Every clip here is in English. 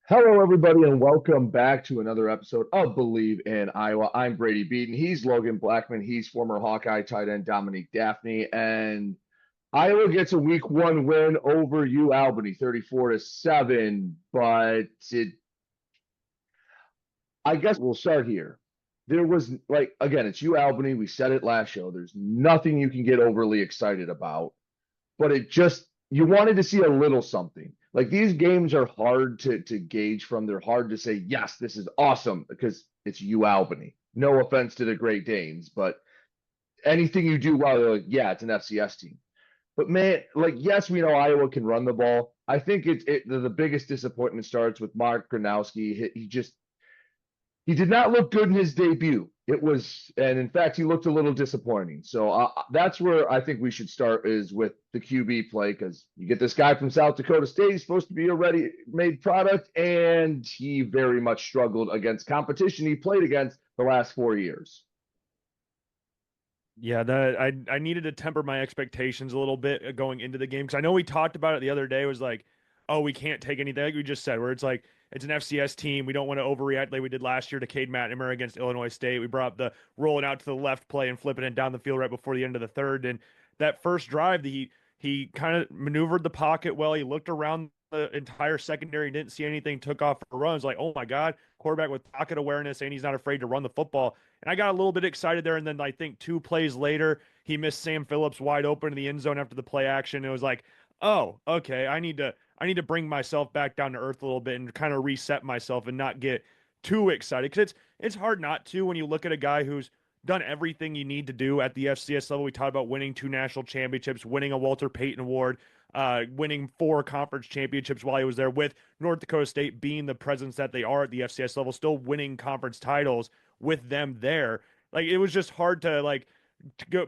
Hello, everybody, and welcome back to another episode of Believe in Iowa. I'm Brady Beedon. He's Logan Blackman. He's former Hawkeye tight end Dominique Dafney. And Iowa gets a week one win over UAlbany, 34-7. But I guess we'll start here. There was again, it's UAlbany. We said it last show. There's nothing you can get overly excited about, but you wanted to see a little something. Like these games are hard to gauge from. They're hard to say, yes, this is awesome because it's UAlbany. No offense to the Great Danes, but anything you do well, they're like, yeah, it's an FCS team. But man, yes, we know Iowa can run the ball. I think the biggest disappointment starts with Mark Gronowski. He did not look good in his debut. And in fact, he looked a little disappointing. So that's where I think we should start is with the QB play because you get this guy from South Dakota State. He's supposed to be a ready-made product, and he very much struggled against competition he played against the last 4 years. Yeah, I needed to temper my expectations a little bit going into the game because I know we talked about it the other day. It was like, oh, we can't take anything like we just said, where it's like it's an FCS team. We don't want to overreact like we did last year to Cade McNamara against Illinois State. We brought up the rolling out to the left play and flipping it down the field right before the end of the third. And that first drive, he kind of maneuvered the pocket well. He looked around the entire secondary, didn't see anything, took off for runs. Like, oh my God, quarterback with pocket awareness, and he's not afraid to run the football. And I got a little bit excited there. And then I think two plays later, he missed Sam Phillips wide open in the end zone after the play action. It was like, oh, okay, I need to bring myself back down to earth a little bit and kind of reset myself and not get too excited because it's hard not to when you look at a guy who's done everything you need to do at the FCS level. We talked about winning two national championships, winning a Walter Payton Award, winning four conference championships while he was there with North Dakota State being the presence that they are at the FCS level, still winning conference titles with them there. Like it was just hard to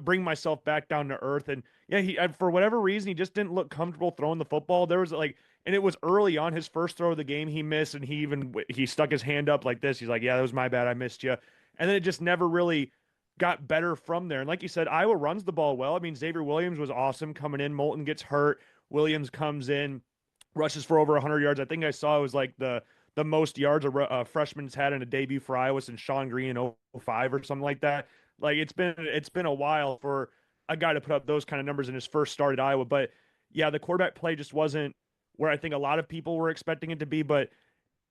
bring myself back down to earth. And yeah, for whatever reason he just didn't look comfortable throwing the football. There was and it was early on his first throw of the game he missed, and he stuck his hand up like this. He's like, "Yeah, that was my bad. I missed you." And then it just never really got better from there. And like you said, Iowa runs the ball well. I mean, Xavier Williams was awesome coming in. Moulton gets hurt. Williams comes in, rushes for over 100 yards. I think I saw it was like the most yards a freshman's had in a debut for Iowa since Sean Green in '05 or something like that. Like it's been a while for a guy to put up those kind of numbers in his first start at Iowa. But yeah, the quarterback play just wasn't where I think a lot of people were expecting it to be. But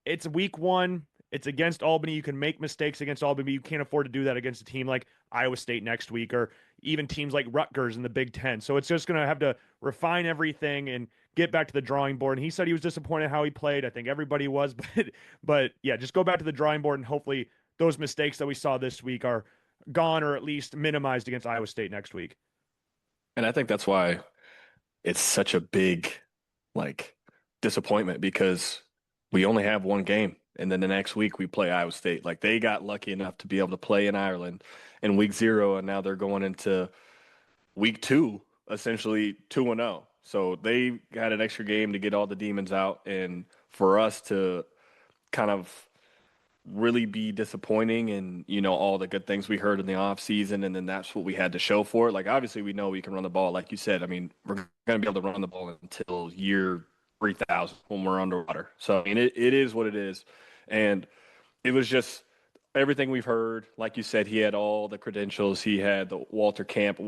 it's week one. It's against Albany. You can make mistakes against Albany, but you can't afford to do that against a team like Iowa State next week or even teams like Rutgers in the Big Ten. So it's just going to have to refine everything and get back to the drawing board. And he said he was disappointed how he played. I think everybody was, but yeah, just go back to the drawing board and hopefully those mistakes that we saw this week are gone or at least minimized against Iowa State next week. And I think that's why it's such a big like disappointment because we only have one game and then the next week we play Iowa State. Like they got lucky enough to be able to play in Ireland in week 0 and now they're going into week 2 essentially 2-0. So they got an extra game to get all the demons out and for us to kind of really be disappointing and all the good things we heard in the off season and then that's what we had to show for it. Like obviously we know we can run the ball like you said. I mean, we're going to be able to run the ball until year 3000 when we're underwater. So I mean it is what it is. And it was just everything we've heard. Like you said, he had all the credentials. He had the Walter Payton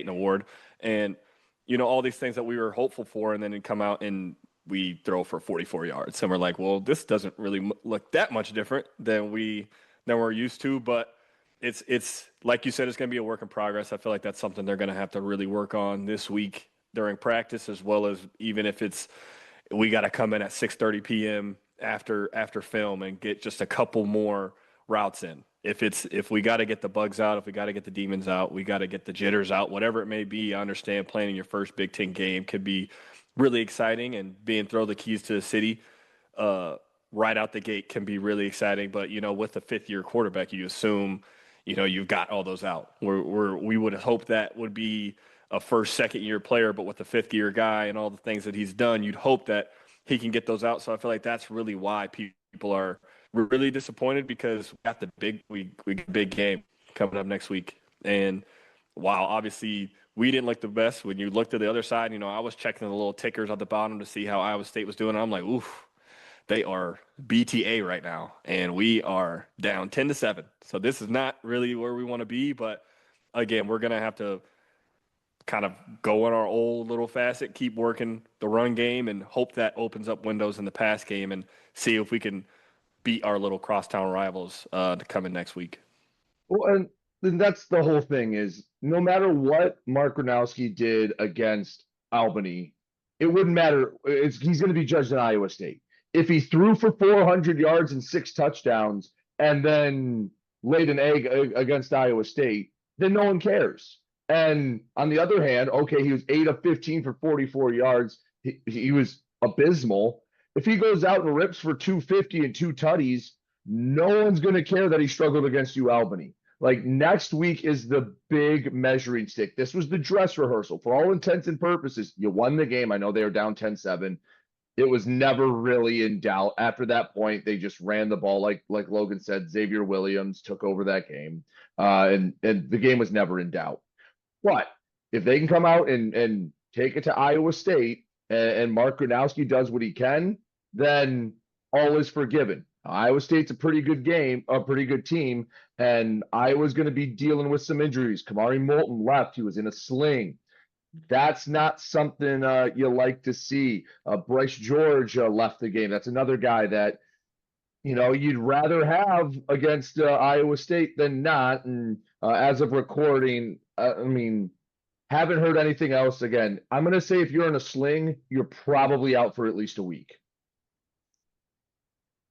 Award and all these things that we were hopeful for and then it come out and we throw for 44 yards. And we're like, well, this doesn't really look that much different than we're used to. But it's like you said, it's going to be a work in progress. I feel like that's something they're going to have to really work on this week during practice, as well as even if we got to come in at 6:30 p.m. after film and get just a couple more routes in. If we got to get the bugs out, if we got to get the demons out, we got to get the jitters out, whatever it may be. I understand playing in your first Big Ten game could be really exciting and being throw the keys to the city right out the gate can be really exciting. But, with the 5th-year quarterback, you assume, you've got all those out. We would have hoped that would be a first, second-year player, but with the 5th-year guy and all the things that he's done, you'd hope that he can get those out. So I feel like that's really why people are really disappointed because we got the big game coming up next week. And while obviously we didn't look the best, when you looked at the other side, I was checking the little tickers at the bottom to see how Iowa State was doing. I'm like, oof, they are BTA right now, and we are down 10-7. So this is not really where we want to be, but again, we're going to have to kind of go in our old little facet, keep working the run game, and hope that opens up windows in the pass game, and see if we can beat our little crosstown rivals to come in next week. Well, and that's the whole thing is no matter what Mark Gronowski did against Albany, it wouldn't matter. He's going to be judged in Iowa State. If he threw for 400 yards and 6 touchdowns and then laid an egg against Iowa State, then no one cares. And on the other hand, okay, he was 8 of 15 for 44 yards. He was abysmal. If he goes out and rips for 250 and 2 tutties, no one's going to care that he struggled against UAlbany. Like next week is the big measuring stick. This was the dress rehearsal. For all intents and purposes, you won the game. I know they were down 10-7. It was never really in doubt. After that point, they just ran the ball like Logan said. Xavier Williams took over that game. And the game was never in doubt. But if they can come out and take it to Iowa State and Mark Gronowski does what he can, then all is forgiven. Iowa State's a pretty good game, a pretty good team, and Iowa's going to be dealing with some injuries. Kamari Moulton left. He was in a sling. That's not something you like to see. Bryce George left the game. That's another guy that, you'd rather have against Iowa State than not. And as of recording, haven't heard anything else. Again, I'm going to say if you're in a sling, you're probably out for at least a week.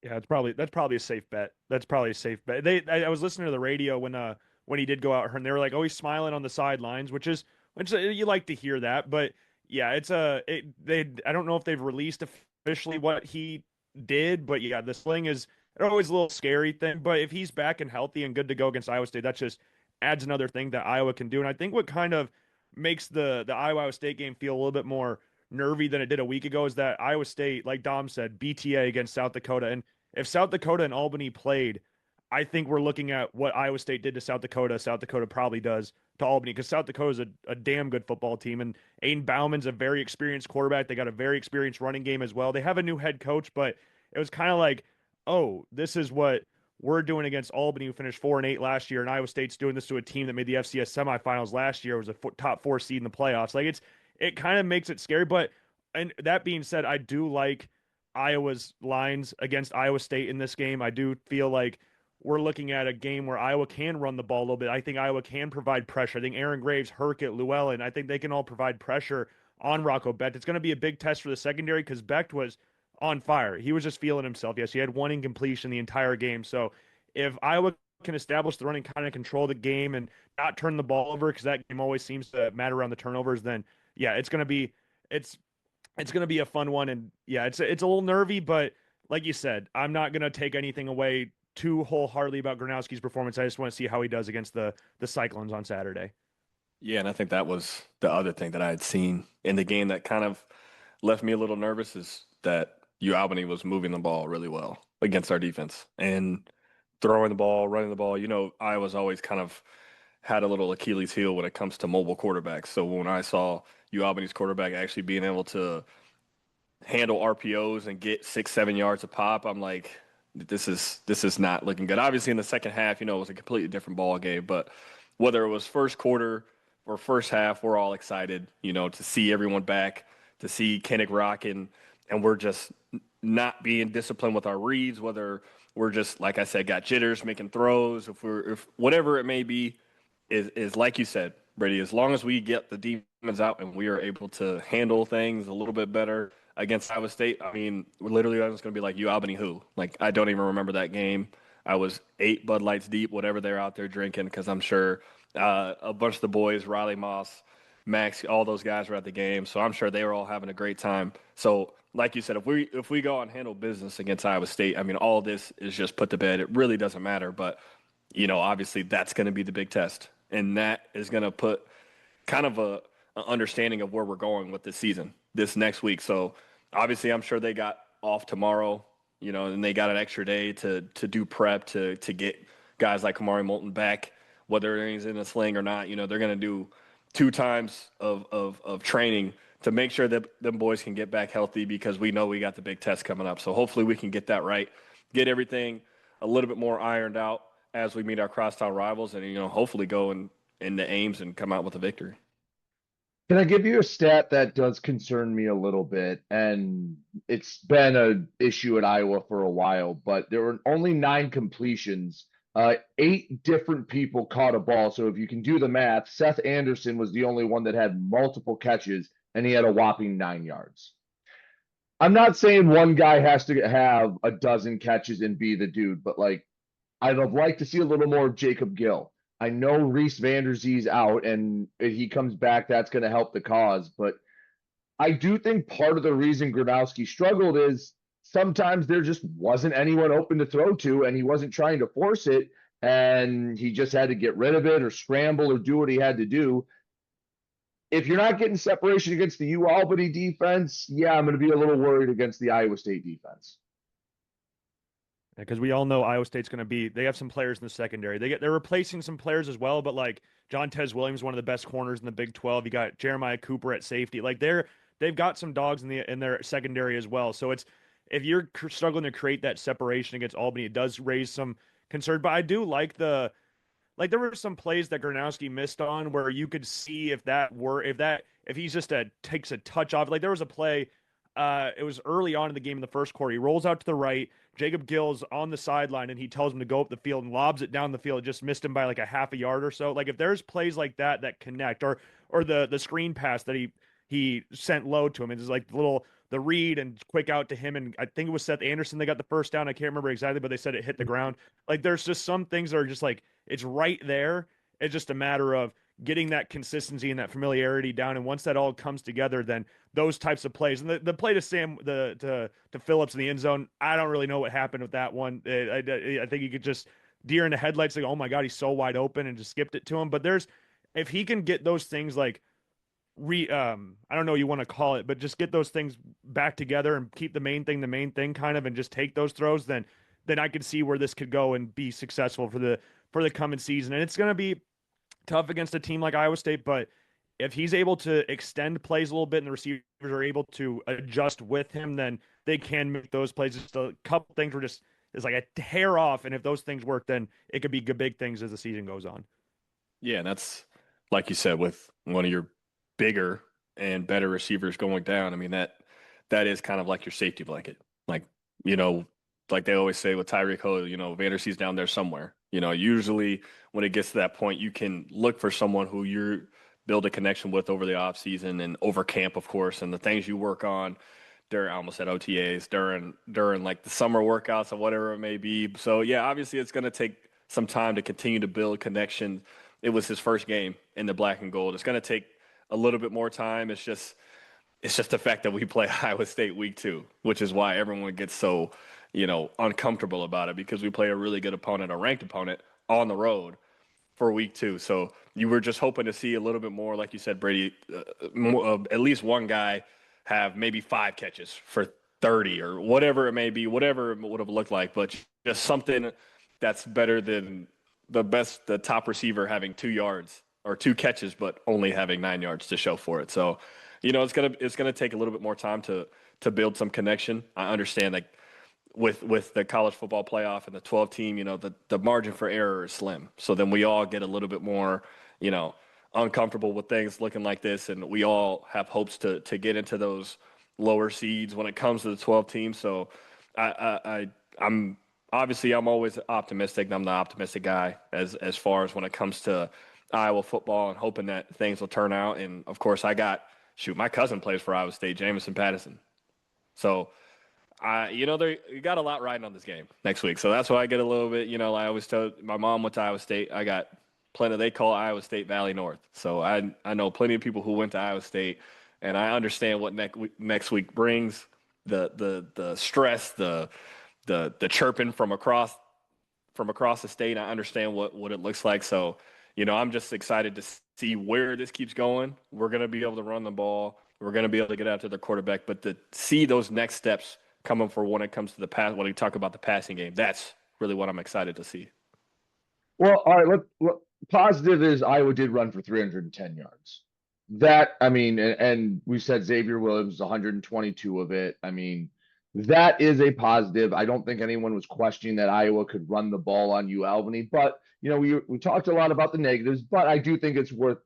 Yeah, that's probably a safe bet. That's probably a safe bet. I was listening to the radio when he did go out, and they were like, "Oh, he's smiling on the sidelines," which you like to hear that. But yeah, I don't know if they've released officially what he did, but yeah, the sling is always a little scary thing. But if he's back and healthy and good to go against Iowa State, that just adds another thing that Iowa can do. And I think what kind of makes the Iowa State game feel a little bit more nervy than it did a week ago is that Iowa State, like Dom said, BTA against South Dakota. And if South Dakota and Albany played, I think we're looking at what Iowa State did to South Dakota. South Dakota probably does to Albany because South Dakota is a damn good football team. And Aiden Bauman's a very experienced quarterback. They got a very experienced running game as well. They have a new head coach, but it was kind of like, oh, this is what we're doing against Albany, who finished 4-8 last year, and Iowa State's doing this to a team that made the FCS semifinals last year. It was a top 4 seed in the playoffs. Like it kind of makes it scary. But and that being said, I do like Iowa's lines against Iowa State in this game. I do feel like we're looking at a game where Iowa can run the ball a little bit. I think Iowa can provide pressure. I think Aaron Graves, Herkett, Llewellyn, I think they can all provide pressure on Rocco Becht. It's going to be a big test for the secondary because Becht was on fire. He was just feeling himself. Yes, he had 1 incompletion the entire game. So if Iowa can establish the run and kind of control the game and not turn the ball over, because that game always seems to matter on the turnovers, then yeah, it's going to be a fun one. And yeah, it's a little nervy, but like you said, I'm not going to take anything away too wholeheartedly about Gronowski's performance. I just want to see how he does against the Cyclones on Saturday. Yeah, and I think that was the other thing that I had seen in the game that kind of left me a little nervous is that UAlbany was moving the ball really well against our defense and throwing the ball, running the ball. Iowa's always kind of had a little Achilles heel when it comes to mobile quarterbacks. So when I saw UAlbany's quarterback actually being able to handle RPOs and get 6-7 yards a pop, I'm like, this is not looking good. Obviously, in the second half, it was a completely different ball game. But whether it was first quarter or first half, we're all excited, to see everyone back, to see Kennick rocking, and we're just not being disciplined with our reads. Whether we're just, like I said, got jitters, making throws, if whatever it may be, is like you said, Brady. As long as we get the demons out and we are able to handle things a little bit better against Iowa State, literally I was going to be like, UAlbany who? Like, I don't even remember that game. I was 8 Bud Lights deep, whatever they're out there drinking, because I'm sure a bunch of the boys, Riley Moss, Max, all those guys were at the game, so I'm sure they were all having a great time. So, like you said, if we go and handle business against Iowa State, all this is just put to bed. It really doesn't matter, but, obviously that's going to be the big test, and that is going to put kind of an understanding of where we're going with this season, this next week. So, obviously, I'm sure they got off tomorrow, and they got an extra day to do prep to get guys like Kamari Moulton back, whether he's in a sling or not. They're going to do 2 times of training to make sure that them boys can get back healthy, because we know we got the big test coming up. So hopefully we can get that right, get everything a little bit more ironed out as we meet our crosstown rivals, and hopefully go into Ames and come out with a victory. Can I give you a stat that does concern me a little bit? And it's been an issue at Iowa for a while, but there were only 9 completions. 8 different people caught a ball. So if you can do the math, Seth Anderson was the only one that had multiple catches, and he had a whopping 9 yards. I'm not saying one guy has to have a dozen catches and be the dude, but like I'd have liked to see a little more of Jacob Gill. I know Reese Vanderzee's out, and if he comes back, that's going to help the cause. But I do think part of the reason Gronowski struggled is sometimes there just wasn't anyone open to throw to, and he wasn't trying to force it, and he just had to get rid of it or scramble or do what he had to do. If you're not getting separation against the UAlbany defense, yeah, I'm going to be a little worried against the Iowa State defense. Because we all know Iowa State's going to be, they have some players in the secondary. They're replacing some players as well, but like John Tez Williams, one of the best corners in the Big 12. You got Jeremiah Cooper at safety. Like they've got some dogs in their secondary as well. So if you're struggling to create that separation against Albany, it does raise some concern. But I do like there were some plays that Gronowski missed on where you could see if he's just takes a touch off. Like there was a play, it was early on in the game in the first quarter. He rolls out to the right. Jacob Gill's on the sideline, and he tells him to go up the field and lobs it down the field. It just missed him by like a half a yard or so. Like if there's plays like that connect, or the screen pass that he sent low to him, it's like the read and quick out to him, and I think it was Seth Anderson that got the first down. I can't remember exactly, but they said it hit the ground. Like there's just some things that are just like it's right there. It's just a matter of getting that consistency and that familiarity down, and once that all comes together, then those types of plays. And the play to to Phillips in the end zone, I don't really know what happened with that one. I think he could just deer in the headlights, like, oh my God, he's so wide open, and just skipped it to him. But if he can get those things like I don't know what you want to call it, but just get those things back together and keep the main thing kind of, and just take those throws, then I could see where this could go and be successful for the coming season. And it's going to be tough against a team like Iowa State, but if he's able to extend plays a little bit and the receivers are able to adjust with him, then they can make those plays. Just a couple things were just is like a hair off, and if those things work, then it could be big things as the season goes on. Yeah, and that's like you said, with one of your bigger and better receivers going down. I mean, that is kind of like your safety blanket. Like, like they always say with Tyreek Hill, Vanderzee's down there somewhere. Usually when it gets to that point, you can look for someone who you build a connection with over the off season and over camp, of course, and the things you work on during, I almost said OTAs, during like the summer workouts or whatever it may be. So yeah, obviously it's going to take some time to continue to build connection. It was his first game in the black and gold. It's going to take a little bit more time. It's just the fact that we play Iowa State week 2, which is why everyone gets so, uncomfortable about it, because we play a really good opponent, a ranked opponent on the road for week 2. So you were just hoping to see a little bit more, like you said, Brady, at least one guy have maybe 5 catches for 30 or whatever it may be, whatever it would have looked like, but just something that's better than the top receiver having 2 yards or 2 catches, but only having 9 yards to show for it. So, it's gonna take a little bit more time to build some connection. I understand that with the college football playoff and the 12 team, the margin for error is slim. So then we all get a little bit more, uncomfortable with things looking like this, and we all have hopes to get into those lower seeds when it comes to the 12 teams. So I'm always optimistic. I'm the optimistic guy as far as when it comes to Iowa football and hoping that things will turn out. And of course my cousin plays for Iowa State, Jamison Patterson. So you got a lot riding on this game next week. So that's why I get a little bit, I always tell my mom went to Iowa State. I got plenty, they call Iowa State Valley North. So I know plenty of people who went to Iowa State, and I understand what next week brings, the stress, the chirping from across the state. I understand what it looks like. So, I'm just excited to see where this keeps going. We're going to be able to run the ball. We're going to be able to get after the quarterback, but to see those next steps coming for when it comes to the pass, when we talk about the passing game, that's really what I'm excited to see. Well, all right. Positive is Iowa did run for 310 yards. That, I mean, and we said Xavier Williams 122 of it. I mean, that is a positive. I don't think anyone was questioning that Iowa could run the ball on UAlbany, but we talked a lot about the negatives, but I do think it's worth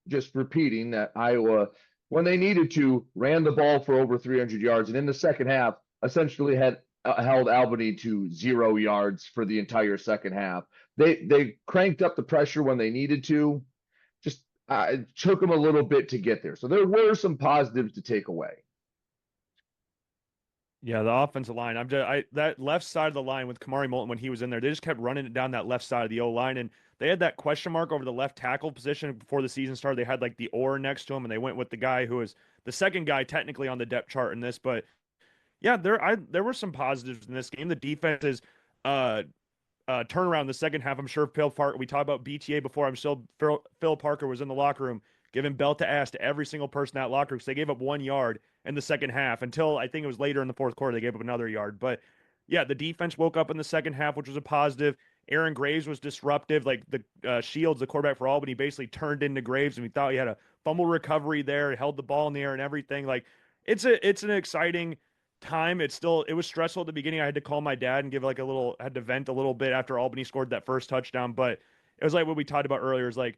just repeating that Iowa, when they needed to, ran the ball for over 300 yards, and in the second half, essentially had held Albany to 0 yards for the entire second half. They cranked up the pressure when they needed to. Just it took them a little bit to get there. So there were some positives to take away. Yeah, the offensive line. That left side of the line with Kamari Moulton when he was in there, they just kept running it down that left side of the O line, and they had that question mark over the left tackle position before the season started. They had like the or next to him, and they went with the guy who was the second guy technically on the depth chart in this. But yeah, there were some positives in this game. The defense is turnaround in the second half. I'm sure Phil Parker. We talked about BTA before. I'm sure Phil Parker was in the locker room giving belt to ass to every single person in that locker room because they gave up 1 yard in the second half until I think it was later in the fourth quarter they gave up another yard. But yeah, the defense woke up in the second half, which was a positive. Aaron Graves was disruptive. Like the Shields, the quarterback for Albany, basically turned into Graves, and we thought he had a fumble recovery there, held the ball in the air and everything. Like it's an exciting time. It was stressful at the beginning. I had to call my dad and had to vent a little bit after Albany scored that first touchdown. But it was like what we talked about earlier. Is like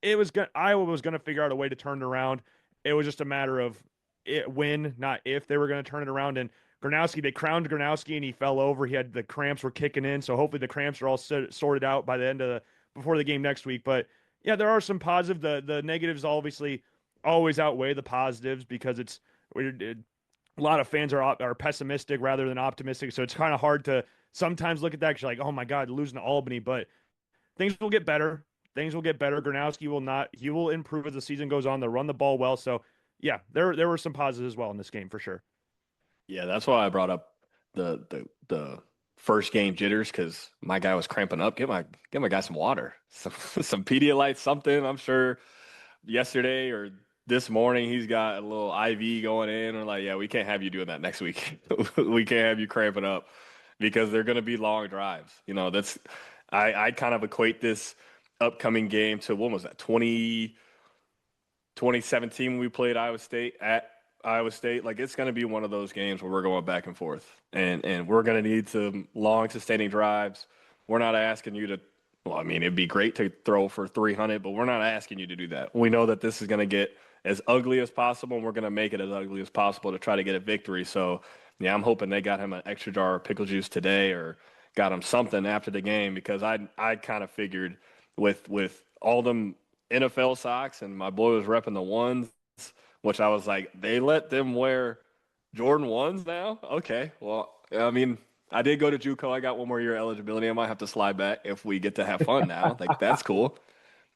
Iowa was gonna figure out a way to turn it around. It was just a matter of when, not if, they were going to turn it around. And they crowned Gronowski, and he fell over. The cramps were kicking in, so hopefully the cramps are all sorted out by the end of before the game next week. But yeah, there are some positive. The negatives obviously always outweigh the positives because a lot of fans are pessimistic rather than optimistic. So it's kind of hard to sometimes look at that because you're like, oh my God, losing to Albany. But things will get better. Things will get better. Gronowski will not. He will improve as the season goes on. They'll run the ball well. So yeah, there were some positives as well in this game for sure. Yeah, that's why I brought up the first game jitters because my guy was cramping up. Get my guy some water, some Pedialyte, something. I'm sure yesterday or this morning he's got a little IV going in. Or like, yeah, we can't have you doing that next week. We can't have you cramping up because they're going to be long drives. I kind of equate this upcoming game to when was that 2017 when we played Iowa State at Iowa State. Like it's going to be one of those games where we're going back and forth, and we're going to need some long sustaining drives. We're not asking you to. Well, I mean, it'd be great to throw for 300, but we're not asking you to do that. We know that this is going to get as ugly as possible, and we're going to make it as ugly as possible to try to get a victory. So, yeah, I'm hoping they got him an extra jar of pickle juice today or got him something after the game because I kind of figured with all them NFL socks and my boy was repping the ones, which I was like, they let them wear Jordan ones now? Okay, well, I mean, I did go to JUCO. I got one more year eligibility. I might have to slide back if we get to have fun now. Like that's cool.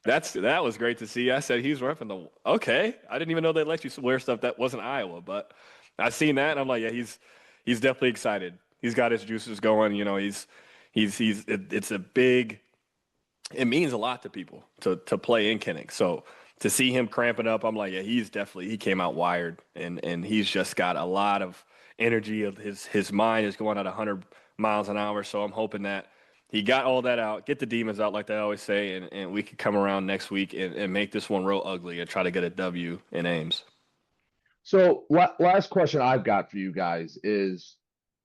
That was great to see. I said he's repping the. Okay, I didn't even know they let you wear stuff that wasn't Iowa, but I seen that and I'm like, yeah, he's definitely excited. He's got his juices going. It's a big. It means a lot to people to play in Kinnick. So to see him cramping up, I'm like, yeah, he came out wired and he's just got a lot of energy. Of his mind is going at 100 miles an hour. So I'm hoping that he got all that out, get the demons out like they always say, and we could come around next week and make this one real ugly and try to get a W in Ames. So last question I've got for you guys is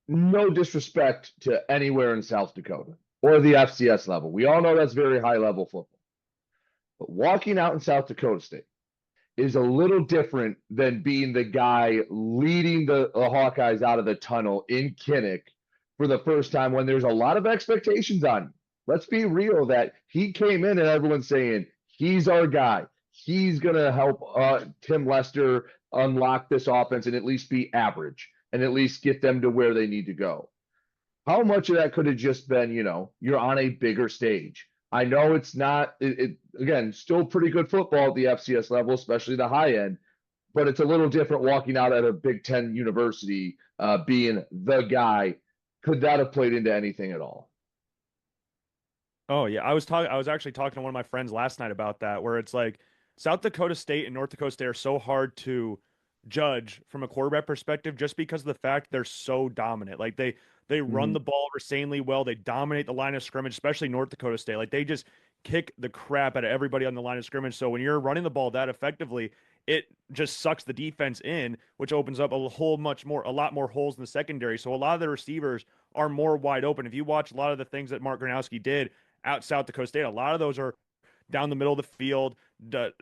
no disrespect to anywhere in South Dakota or the FCS level. We all know that's very high level football. But walking out in South Dakota State is a little different than being the guy leading the Hawkeyes out of the tunnel in Kinnick for the first time when there's a lot of expectations on you. Let's be real that he came in and everyone's saying, he's our guy. He's going to help Tim Lester unlock this offense and at least be average and at least get them to where they need to go. How much of that could have just been, you're on a bigger stage? I know it's not, again, still pretty good football at the FCS level, especially the high end, but it's a little different walking out at a Big Ten university, being the guy. Could that have played into anything at all? Oh yeah, I was actually talking to one of my friends last night about that, where it's like South Dakota State and North Dakota State are so hard to judge from a quarterback perspective just because of the fact they're so dominant. Like they run the ball insanely well. They dominate the line of scrimmage, especially North Dakota State. Like they just kick the crap out of everybody on the line of scrimmage. So when you're running the ball that effectively, it just sucks the defense in, which opens up a lot more holes in the secondary. So a lot of the receivers are more wide open. If you watch a lot of the things that Mark Gronowski did out South Dakota State, a lot of those are down the middle of the field,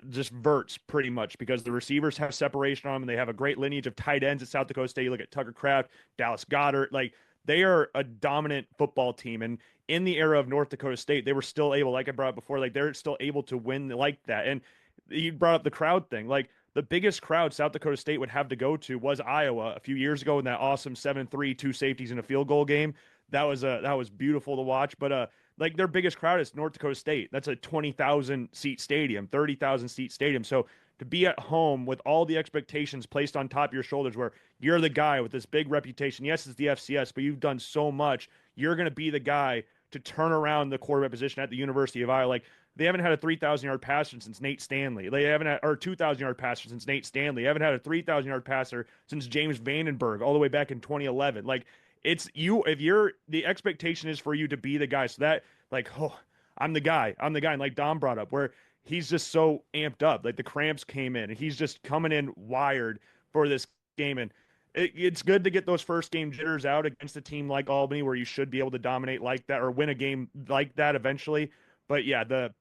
just verts pretty much because the receivers have separation on them and they have a great lineage of tight ends at South Dakota State. You look at Tucker Kraft, Dallas Goedert, like they are a dominant football team. And in the era of North Dakota State, they were still able, like I brought up before, like they're still able to win like that. And you brought up the crowd thing. Like the biggest crowd South Dakota State would have to go to was Iowa a few years ago in that awesome 7-3, 2 safeties and a field goal game. That was beautiful to watch. But like their biggest crowd is North Dakota State. That's a 20,000 seat stadium, 30,000 seat stadium. So to be at home with all the expectations placed on top of your shoulders, where you're the guy with this big reputation. Yes, it's the FCS, but you've done so much. You're going to be the guy to turn around the quarterback position at the University of Iowa. Like they haven't had a 3,000-yard passer since Nate Stanley. They haven't had, or 2,000-yard passer since Nate Stanley. They haven't had a 3,000-yard passer since James Vandenberg all the way back in 2011. Like it's you, if you're, the expectation is for you to be the guy. So that like, oh, I'm the guy. And like Dom brought up, where he's just so amped up. Like the cramps came in and he's just coming in wired for this game. And it's good to get those first game jitters out against a team like Albany, where you should be able to dominate like that or win a game like that eventually. But yeah, the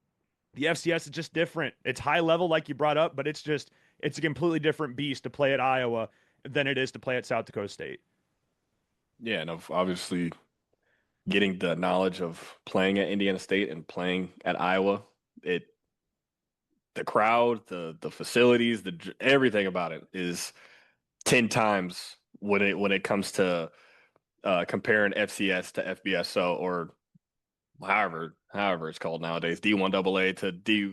FCS is just different. It's high level, like you brought up, but it's a completely different beast to play at Iowa than it is to play at South Dakota State. Yeah, and obviously getting the knowledge of playing at Indiana State and playing at Iowa, the crowd, the facilities, everything about it is 10 times when it comes to comparing FCS to FBS, or however it's called nowadays, D1AA to D,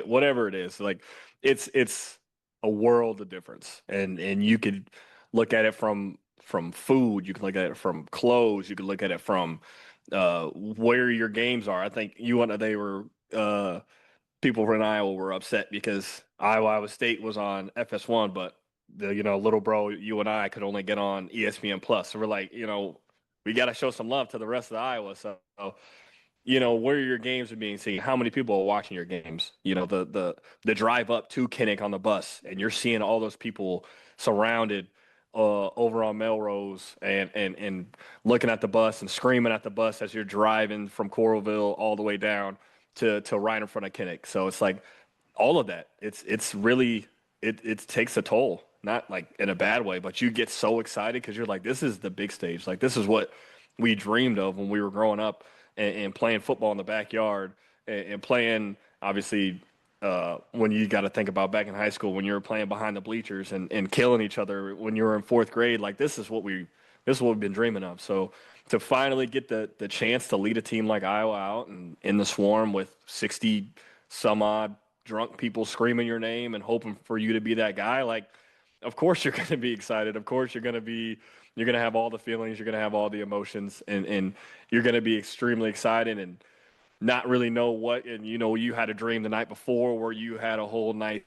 whatever it is. Like it's a world of difference, and you could look at it from food, you can look at it from clothes, you can look at it from where your games are. I think people from Iowa were upset because Iowa State was on FS1, but the little bro, you and I could only get on ESPN Plus. So we're like, we got to show some love to the rest of Iowa. So where your games are being seen, how many people are watching your games, the drive up to Kinnick on the bus, and you're seeing all those people surrounded over on Melrose and looking at the bus and screaming at the bus as you're driving from Coralville all the way down to right in front of Kinnick. So it's like all of that. It's really it takes a toll, not like in a bad way, but you get so excited because you're like, this is the big stage. Like this is what we dreamed of when we were growing up and playing football in the backyard and playing, obviously, when you got to think about back in high school when you were playing behind the bleachers and killing each other when you were in fourth grade. Like this is what we've been dreaming of. So to finally get the chance to lead a team like Iowa out and in the Swarm with 60 some odd drunk people screaming your name and hoping for you to be that guy, like of course you're going to be excited. Of course you're going to have all the feelings, you're going to have all the emotions, and you're going to be extremely excited and not really know what. And you had a dream the night before where you had a whole nice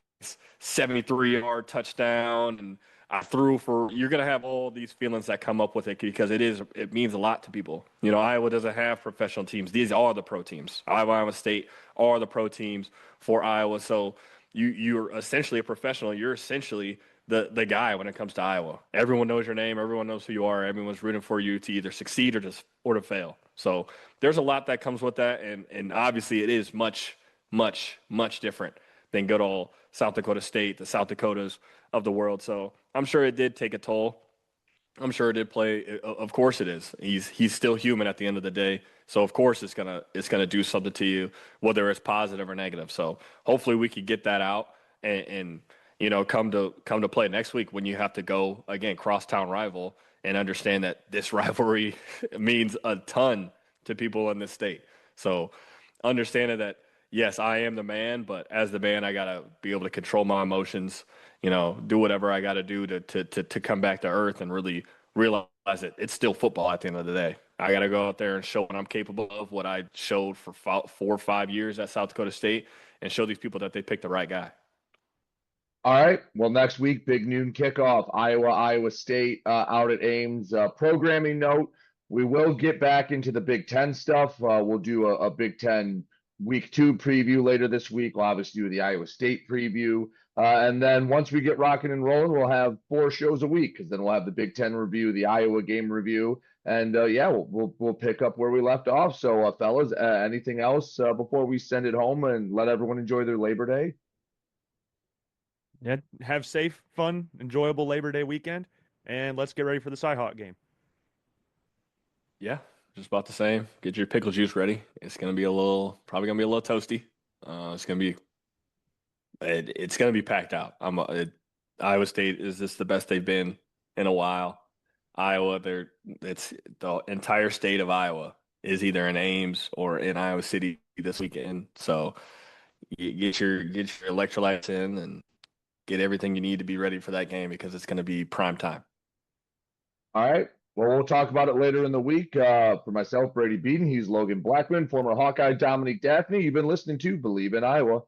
73-yard touchdown and I threw for. You're going to have all these feelings that come up with it because it means a lot to people. Iowa doesn't have professional teams. These are the pro teams. Iowa State are the pro teams for Iowa. So you're essentially a professional. You're essentially the guy when it comes to Iowa. Everyone knows your name. Everyone knows who you are. Everyone's rooting for you to either succeed or to fail. So there's a lot that comes with that, and obviously it is much, much, much different than good old South Dakota State, the South Dakotas of the world. So I'm sure it did take a toll. I'm sure it did play. Of course it is. He's still human at the end of the day. So of course it's gonna do something to you, whether it's positive or negative. So hopefully we could get that out and come to play next week when you have to go again crosstown rival and understand that this rivalry means a ton to people in this state. So understanding that, yes, I am the man, but as the man, I gotta be able to control my emotions, do whatever I gotta do to come back to earth and really realize that it's still football at the end of the day. I gotta go out there and show what I'm capable of, what I showed for 4 or 5 years at South Dakota State, and show these people that they picked the right guy. All right. Well, next week, big noon kickoff, Iowa State out at Ames. Programming note, we will get back into the Big Ten stuff. We'll do a Big Ten week 2 preview later this week. We'll obviously do the Iowa State preview. And then once we get rocking and rolling, we'll have 4 shows a week because then we'll have the Big Ten review, the Iowa game review, and yeah, we'll pick up where we left off. So, fellas, anything else before we send it home and let everyone enjoy their Labor Day? Yeah, have safe, fun, enjoyable Labor Day weekend, and let's get ready for the Cyhawk game. Yeah, just about the same. Get your pickle juice ready. It's gonna be probably gonna be a little toasty. It's gonna be packed out. Iowa State is this the best they've been in a while. Iowa, it's the entire state of Iowa is either in Ames or in Iowa City this weekend. So you get your electrolytes in and get everything you need to be ready for that game because it's going to be prime time. All right. Well, we'll talk about it later in the week. For myself, Brady Beedon, he's Logan Blackman, former Hawkeye Dominique Dafney. You've been listening to Believe in Iowa.